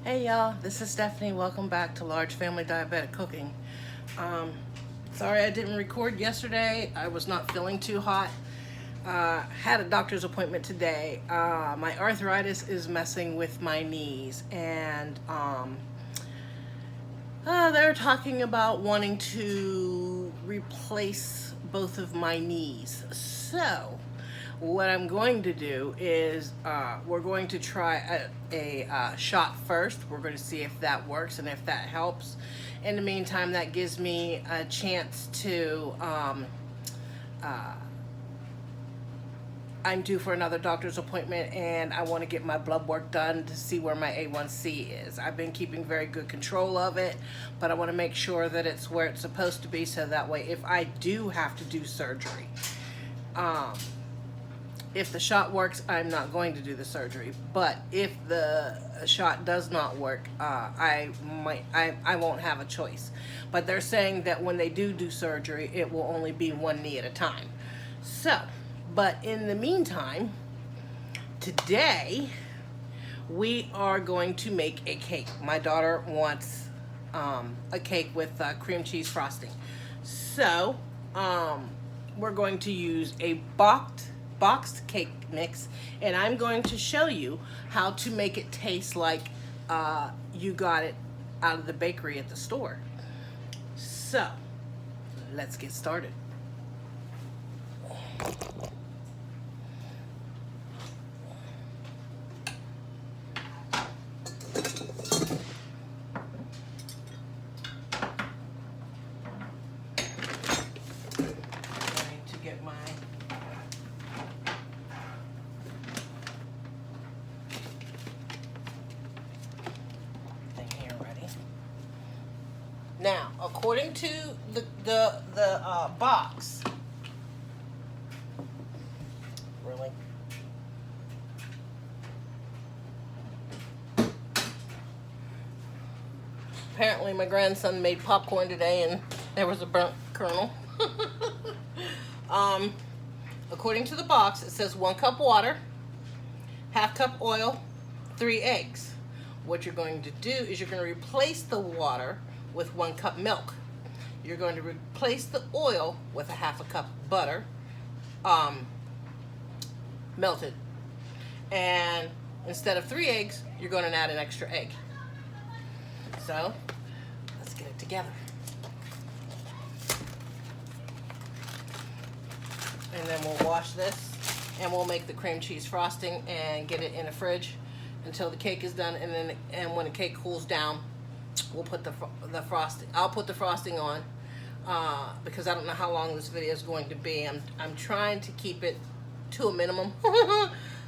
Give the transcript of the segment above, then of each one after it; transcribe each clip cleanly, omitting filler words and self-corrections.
Hey y'all, this is Stephanie. Welcome back to Large Family Diabetic Cooking. Sorry I didn't record yesterday. I was not feeling too hot. Had a doctor's appointment today. My arthritis is messing with my knees, and they're talking about wanting to replace both of my knees. So what I'm going to do is we're going to try a shot first. We're going to see if that works and if that helps. In the meantime, that gives me a chance to I'm due for another doctor's appointment, and I want to get my blood work done to see where my A1C is. I've been keeping very good control of it, but I want to make sure that it's where it's supposed to be, so that way if I do have to do surgery, if the shot works, I'm not going to do the surgery. But if the shot does not work, I won't have a choice. But they're saying that when they do surgery, it will only be one knee at a time. So, but in the meantime, today we are going to make a cake. My daughter wants a cake with cream cheese frosting. So we're going to use a boxed cake mix, and I'm going to show you how to make it taste like you got it out of the bakery at the store. So let's get started. Now, according to the box, really, apparently my grandson made popcorn today and there was a burnt kernel. According to the box, it says 1 cup water, 1/2 cup oil, 3 eggs. What you're going to do is you're going to replace the water with 1 cup milk. You're going to replace the oil with 1/2 cup butter, melted. And instead of 3 eggs, you're going to add an extra egg. So, let's get it together. And then we'll wash this, and we'll make the cream cheese frosting and get it in the fridge until the cake is done. And when the cake cools down, we'll put the frosting. I'll put the frosting on because I don't know how long this video is going to be. I'm trying to keep it to a minimum.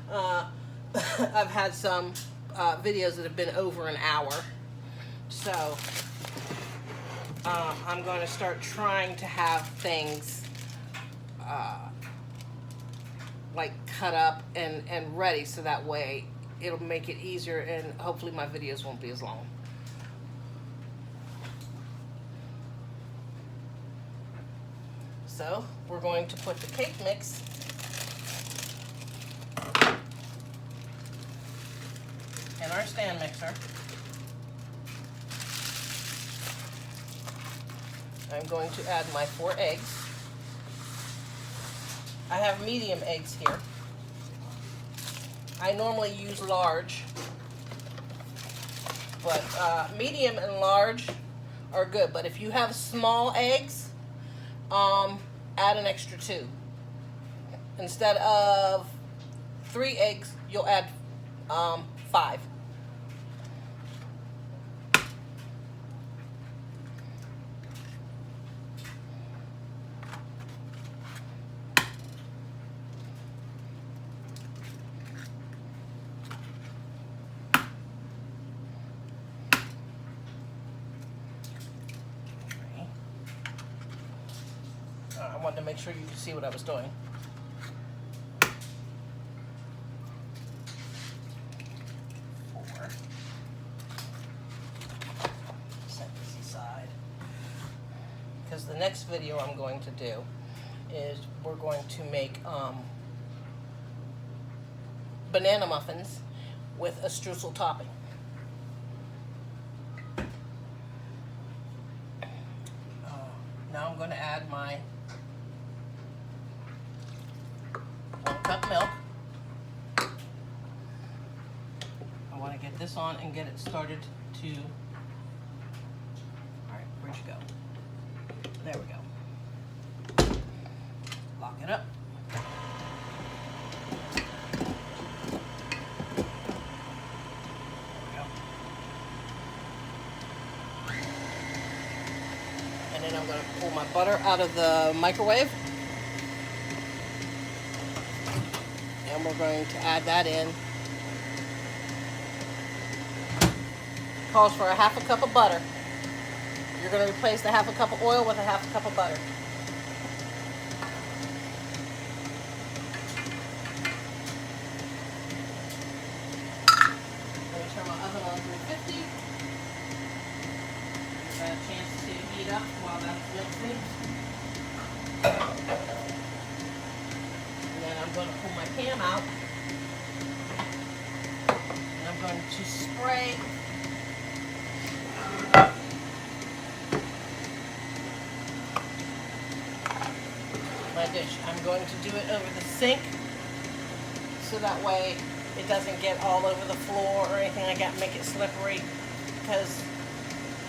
I've had some videos that have been over an hour, so I'm going to start trying to have things like cut up and ready, so that way it'll make it easier, and hopefully my videos won't be as long. So we're going to put the cake mix in our stand mixer. I'm going to add my 4 eggs. I have medium eggs here. I normally use large, but medium and large are good. But if you have small eggs, add an extra 2. Instead of 3 eggs, you'll add 5. I wanted to make sure you could see what I was doing. Set this aside, because the next video I'm going to do is we're going to make banana muffins with a streusel topping. Now I'm going to add my 1 cup milk. I want to get this on and get it started to, all right, where'd you go? There we go. Lock it up. And then I'm going to pull my butter out of the microwave. And we're going to add that in. Calls for a 1/2 cup of butter. You're going to replace the 1/2 cup of oil with a 1/2 cup of butter. Let me turn my oven on 350. Give that a chance to heat up while that's mixing. And then I'm going to pull my pan out. And I'm going to spray my dish. I'm going to do it over the sink so that way it doesn't get all over the floor or anything like that, make it slippery, because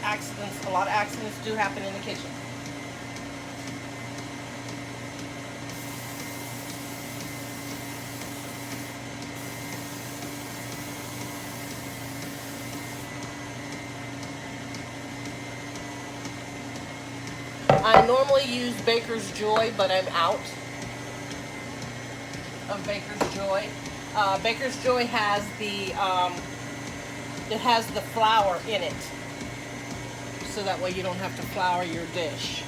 accidents, a lot of accidents do happen in the kitchen. I normally use Baker's Joy, but I'm out of Baker's Joy. Baker's Joy has the it has the flour in it, so that way you don't have to flour your dish.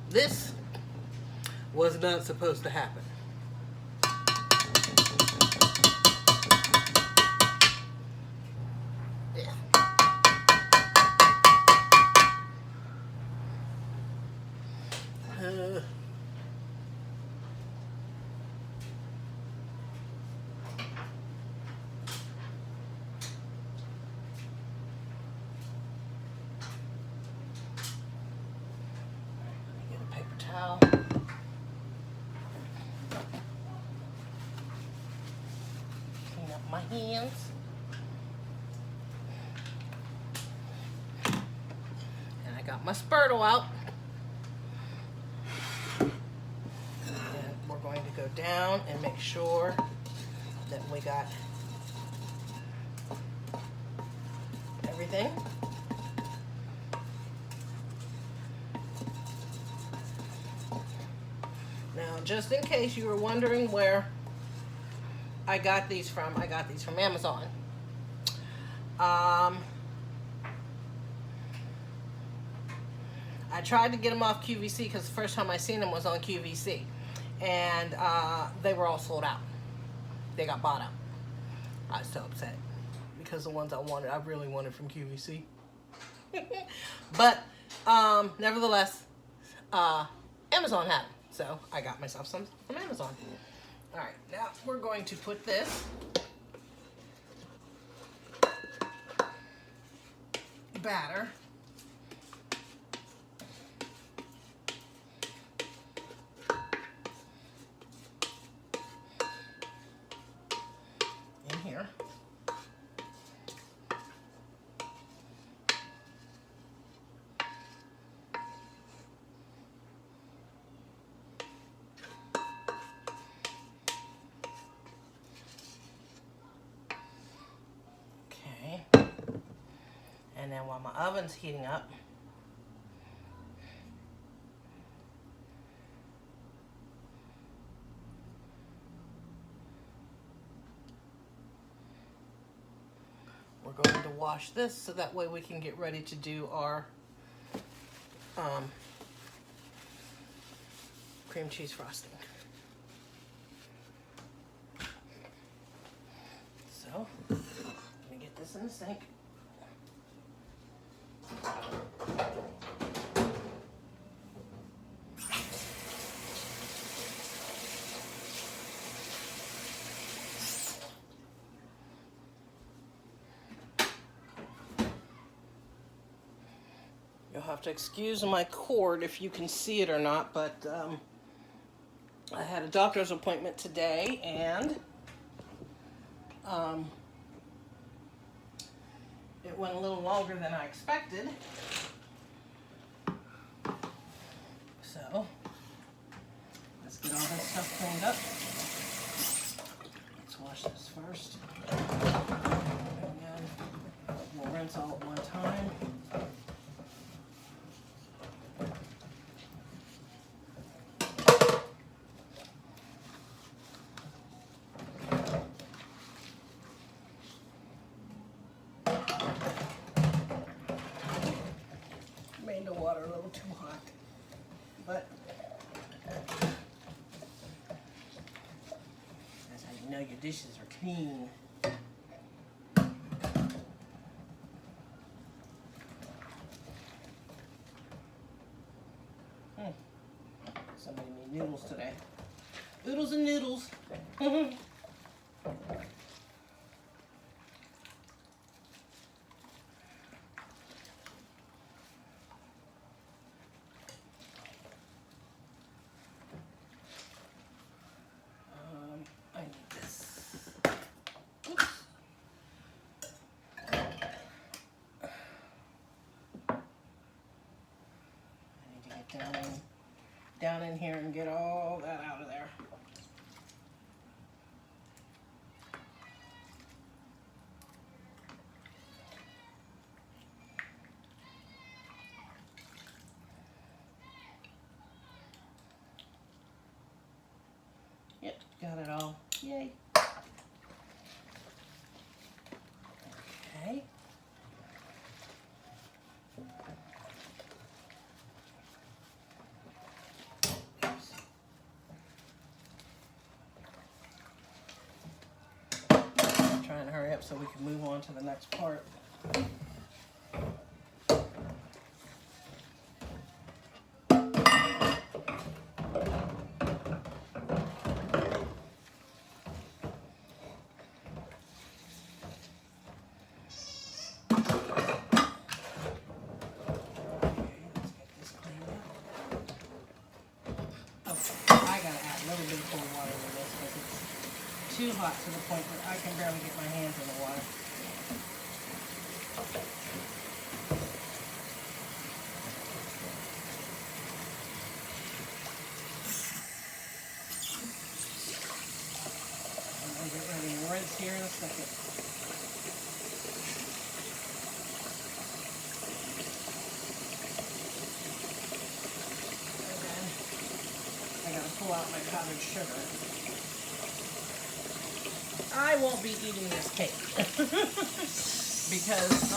This was not supposed to happen. Yeah. Get a paper towel. Clean up my hands. And I got my Spurtle out. And we're going to go down and make sure that we got everything. Now, just in case you were wondering where I got these from Amazon. I tried to get them off QVC because the first time I seen them was on QVC, and they were all sold out. They got bought out. I was so upset because the ones I really wanted from QVC. But nevertheless, Amazon had them, so I got myself some from Amazon. All right, now we're going to put this batter in here. And then while my oven's heating up, we're going to wash this so that way we can get ready to do our cream cheese frosting. So, let me get this in the sink. You'll have to excuse my cord if you can see it or not, but I had a doctor's appointment today, and it went a little longer than I expected. So, let's get all this stuff cleaned up. Let's wash this first. And then we'll rinse all at one time. Made the water a little too hot, but that's how you know your dishes are clean. Somebody made noodles today. Oodles and noodles. I need this. Oops. I need to get down in here and get all that out of there. Yep, got it all. Yay. Okay. Oops. Trying to hurry up so we can move on to the next part. Too hot to the point that I can barely get my hands in the water. I'm going to get ready to rinse here in a second. And then I got to pull out my powdered sugar. I won't be eating this cake because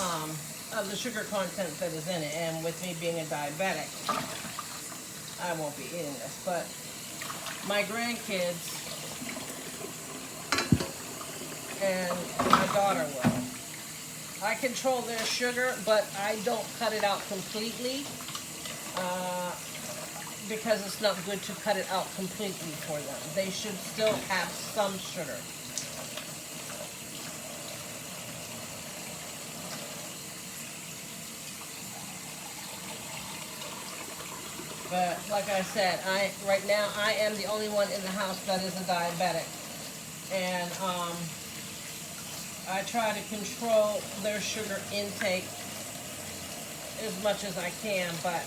of the sugar content that is in it, and with me being a diabetic, I won't be eating this, but my grandkids and my daughter will. I control their sugar, but I don't cut it out completely because it's not good to cut it out completely for them. They should still have some sugar. But like I said, right now I am the only one in the house that is a diabetic, and I try to control their sugar intake as much as I can. But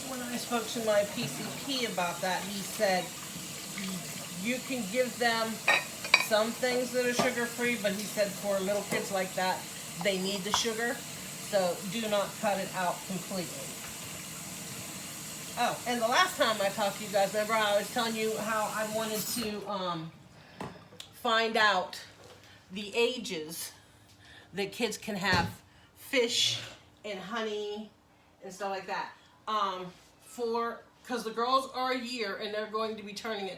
when I spoke to my PCP about that, he said you can give them some things that are sugar-free, but he said for little kids like that, they need the sugar. So do not cut it out completely. Oh, and the last time I talked to you guys, remember I was telling you how I wanted to find out the ages that kids can have fish and honey and stuff like that. Because the girls are a year and they're going to be turning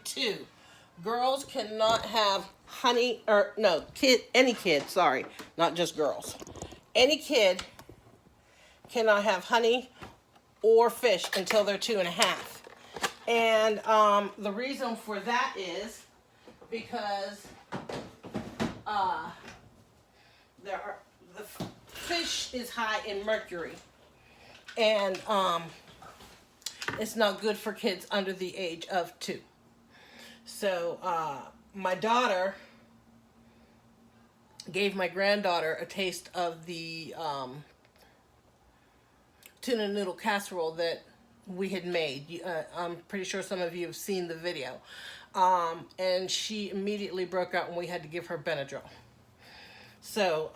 2. Girls cannot have honey, or no, any kid, sorry, not just girls. Any kid cannot have honey or fish until they're 2.5. And the reason for that is because the fish is high in mercury, and it's not good for kids under the age of 2. So my daughter gave my granddaughter a taste of the tuna noodle casserole that we had made. I'm pretty sure some of you have seen the video. And she immediately broke out and we had to give her Benadryl. So,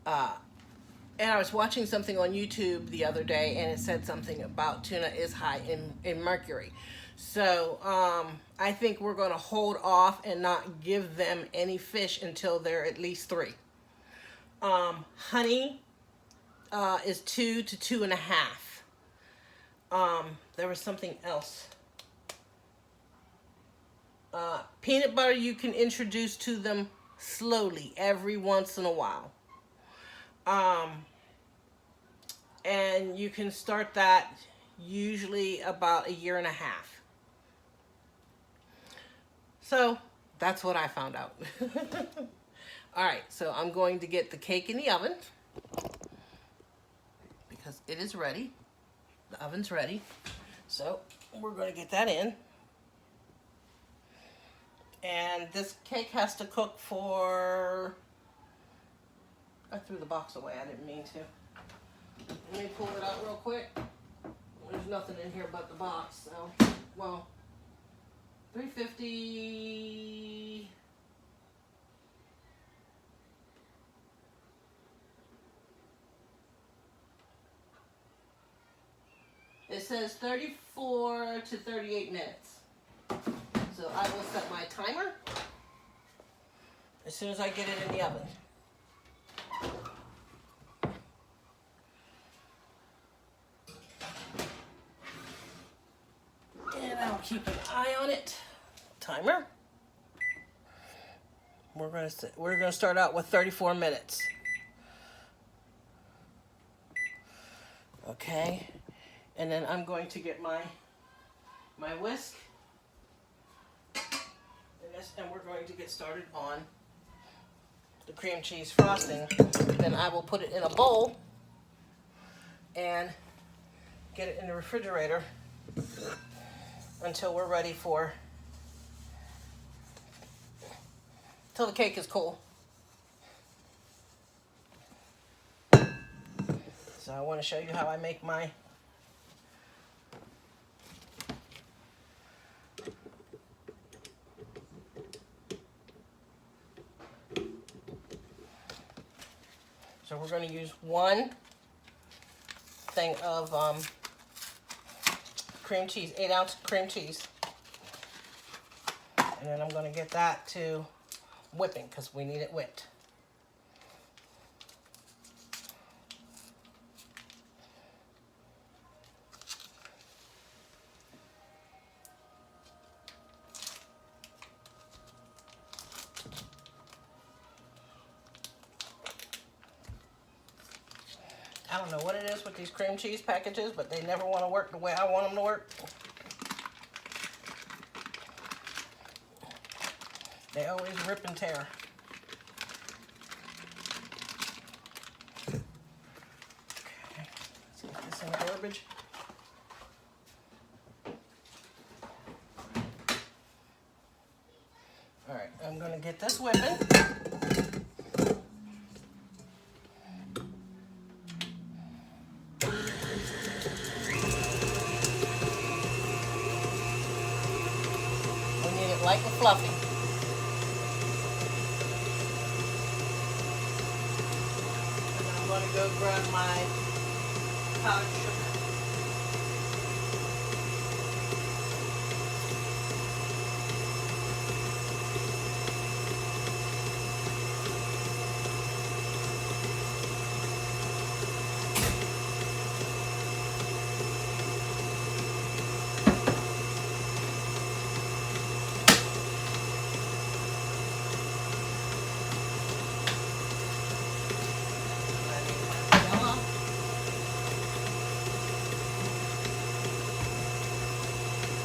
and I was watching something on YouTube the other day and it said something about tuna is high in mercury. So, I think we're going to hold off and not give them any fish until they're at least 3. Honey is 2 to 2.5. There was something else. Peanut butter you can introduce to them slowly every once in a while. And you can start that usually about 1.5 years. So that's what I found out. All right, so I'm going to get the cake in the oven because it is ready. The oven's ready. So we're going to get that in. And this cake has to cook for... I threw the box away. I didn't mean to. Let me pull it out real quick. There's nothing in here but the box. So, well, 350... It says 34 to 38 minutes. So I will set my timer as soon as I get it in the oven. And I'll keep an eye on it. Timer. We're gonna start out with 34 minutes. Okay. And then I'm going to get my whisk. And we're going to get started on the cream cheese frosting. Then I will put it in a bowl and get it in the refrigerator until we're ready till the cake is cool. So I want to show you how I make my So we're going to use 1 thing of cream cheese, 8-ounce cream cheese. And then I'm going to get that to whipping because we need it whipped. I don't know what it is with these cream cheese packages, but they never want to work the way I want them to work. They always rip and tear. Okay, let's get this in the garbage. All right, I'm going to get this whipping. like it fluffy. And I'm going to go grab my powdered sugar.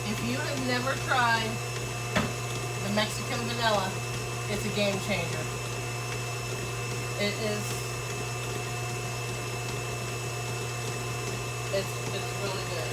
If you have never tried the Mexican vanilla, it's a game changer. It is, it's really good.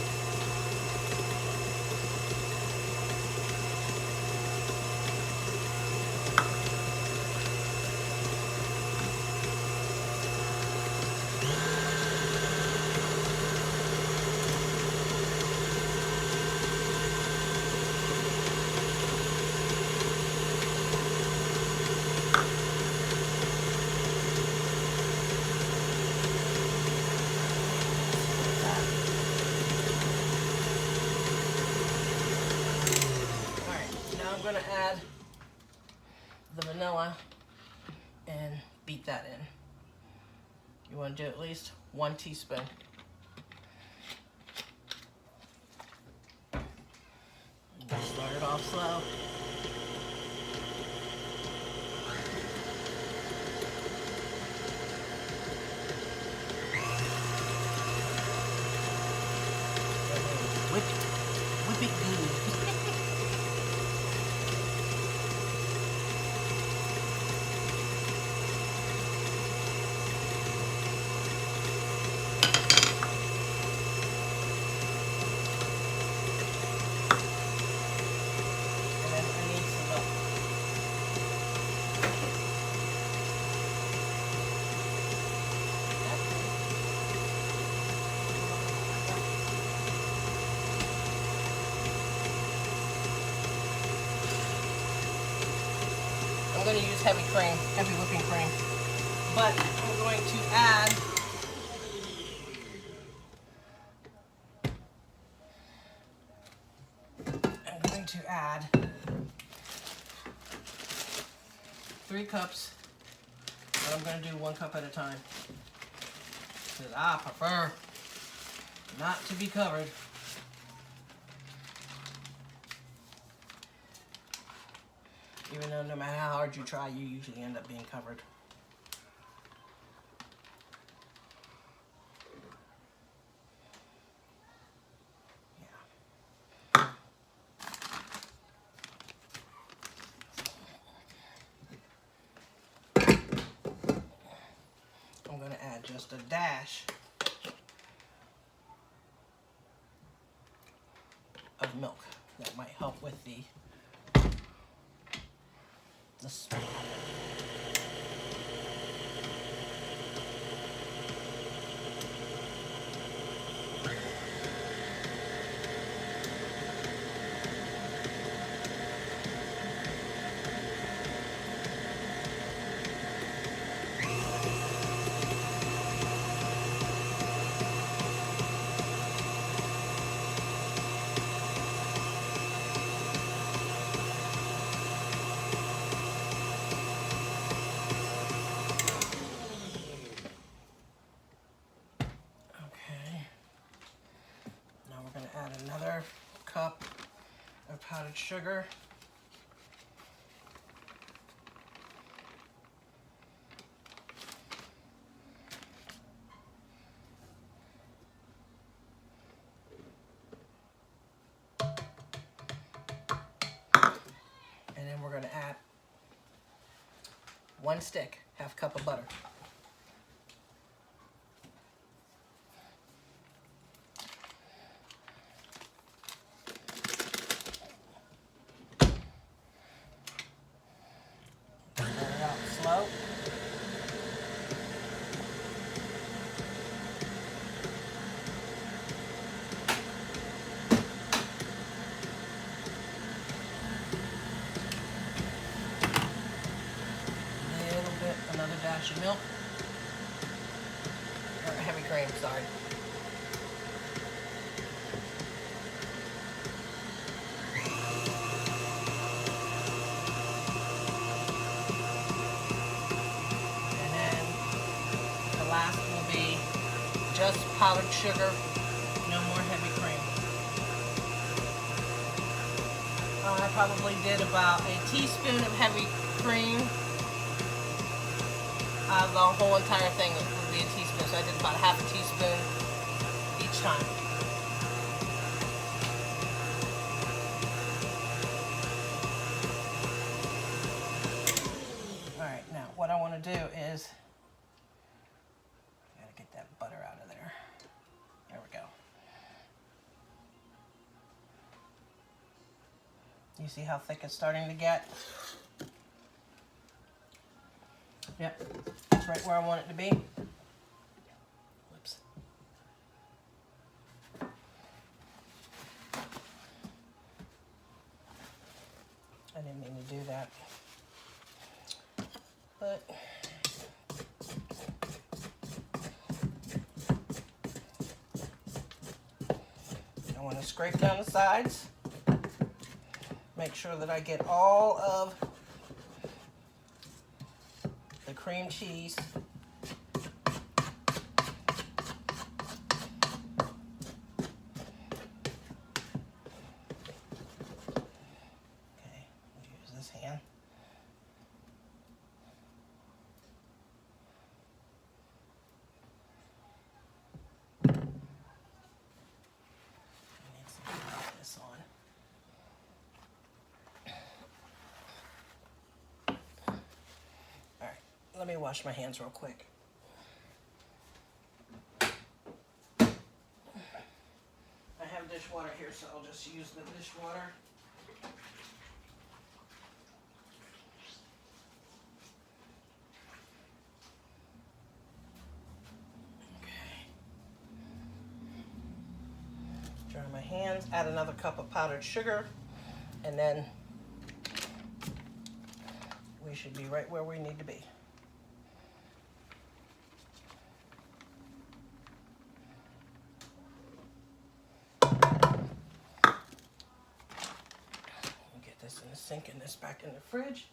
I'm going to add the vanilla and beat that in. You want to do at least 1 teaspoon. Just start it off slow. Whip it good. I'm going to use heavy whipping cream, but I'm going to add to add 3 cups, but I'm going to do 1 cup at a time because I prefer not to be covered. Even though no matter how hard you try, you usually end up being covered. I'm going to add just a dash of milk. That might help with the smell. Another cup of powdered sugar. And then we're going to add 1 stick, half cup of butter. Slow. dash of milk. Or heavy cream, sorry. And then the last will be just powdered sugar, no more heavy cream. I probably did about a teaspoon of heavy cream. The whole entire thing would be a teaspoon, so I did about half a teaspoon each time. Alright, now what I want to do is, I gotta get that butter out of there. There we go. You see how thick it's starting to get? Yep, that's right where I want it to be. Whoops. I didn't mean to do that. But I want to scrape down the sides. Make sure that I get all of the cream cheese hand. This on. All right, let me wash my hands real quick. I have dishwater here, so I'll just use the dishwater. Dry my hands, add another cup of powdered sugar, and then we should be right where we need to be. Get this in the sink and this back in the fridge.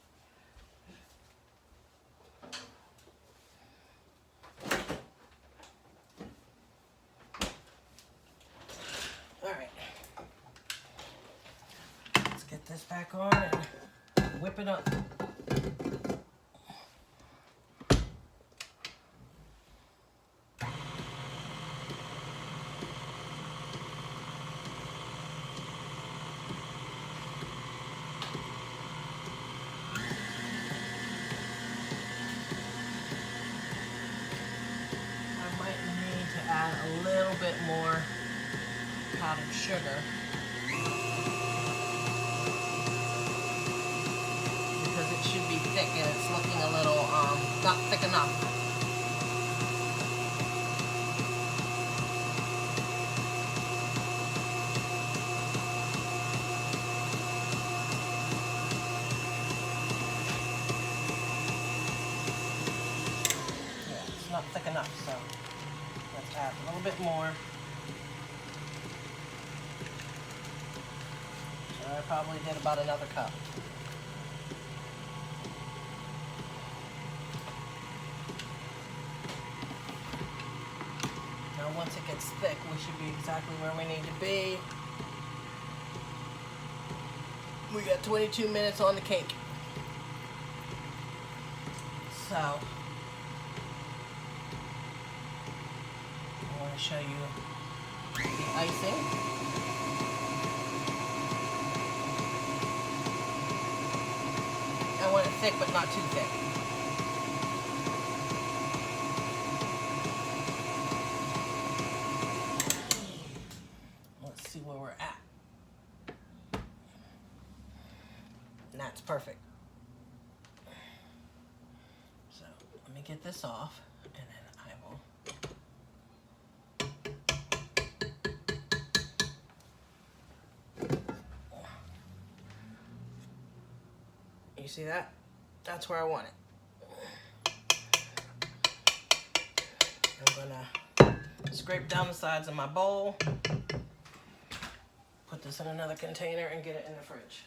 This back on and whip it up. I might need to add a little bit more powdered sugar. Should be thick and it's looking a little not thick enough. Yeah, it's not thick enough, so let's add a little bit more. So I probably did about another cup. Once it gets thick, we should be exactly where we need to be. We got 22 minutes on the cake. So, I want to show you the icing. I want it thick, but not too thick. Where we're at. And that's perfect. So let me get this off and then I will. You see that? That's where I want it. I'm gonna scrape down the sides of my bowl, put this in another container, and get it in the fridge.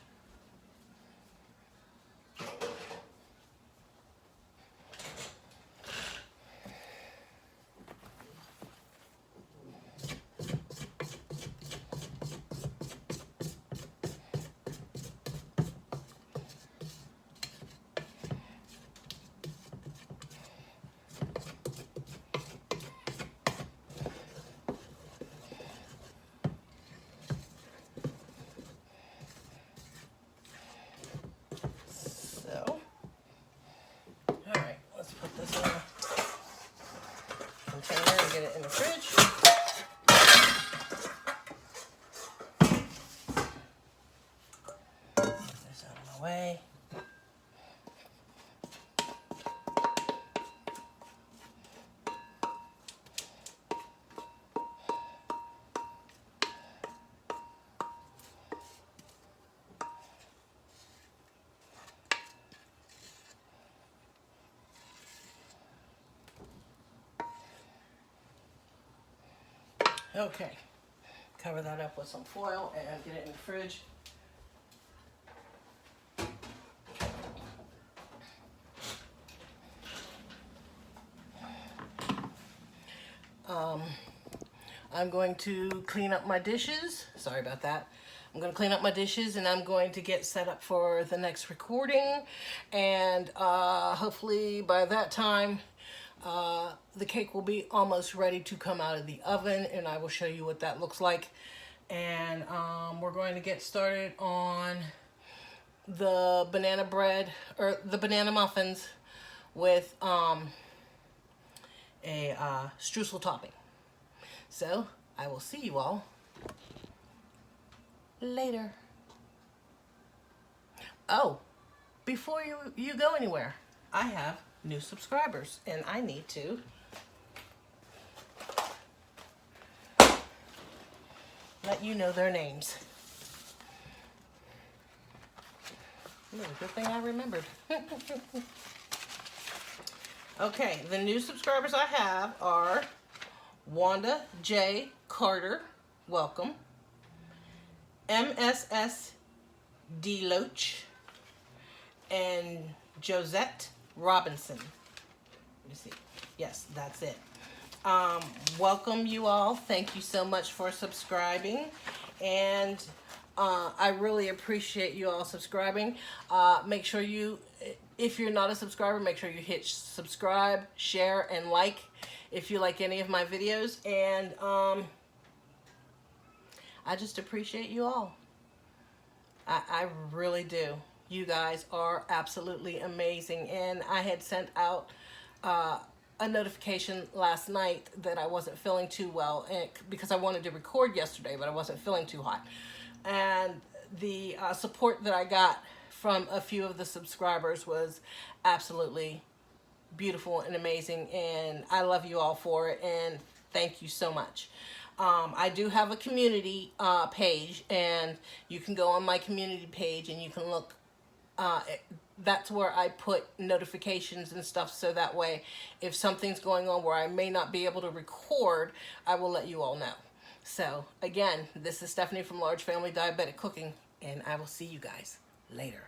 Get it in the fridge. Get this out of my way. Okay, cover that up with some foil and get it in the fridge. I'm going to clean up my dishes. Sorry about that. I'm going to clean up my dishes and I'm going to get set up for the next recording. And hopefully by that time, the cake will be almost ready to come out of the oven, and I will show you what that looks like. And we're going to get started on the banana bread, or the banana muffins with a streusel topping. So I will see you all later. Oh, before you go anywhere, I have new subscribers, and I need to let you know their names. Good thing I remembered. Okay, the new subscribers I have are Wanda J. Carter, welcome. MSS Deloach and Josette Robinson. Let me see. Yes, that's it. Welcome you all. Thank you so much for subscribing. And I really appreciate you all subscribing. Make sure you, if you're not a subscriber, make sure you hit subscribe, share, and like if you like any of my videos. And I just appreciate you all. I really do. You guys are absolutely amazing. And I had sent out a notification last night that I wasn't feeling too well, because I wanted to record yesterday, but I wasn't feeling too hot. And the support that I got from a few of the subscribers was absolutely beautiful and amazing, and I love you all for it, and thank you so much. I do have a community page, and you can go on my community page and you can look. That's where I put notifications and stuff, so that way if something's going on where I may not be able to record, I will let you all know. So again, this is Stephanie from Large Family Diabetic Cooking, and I will see you guys later.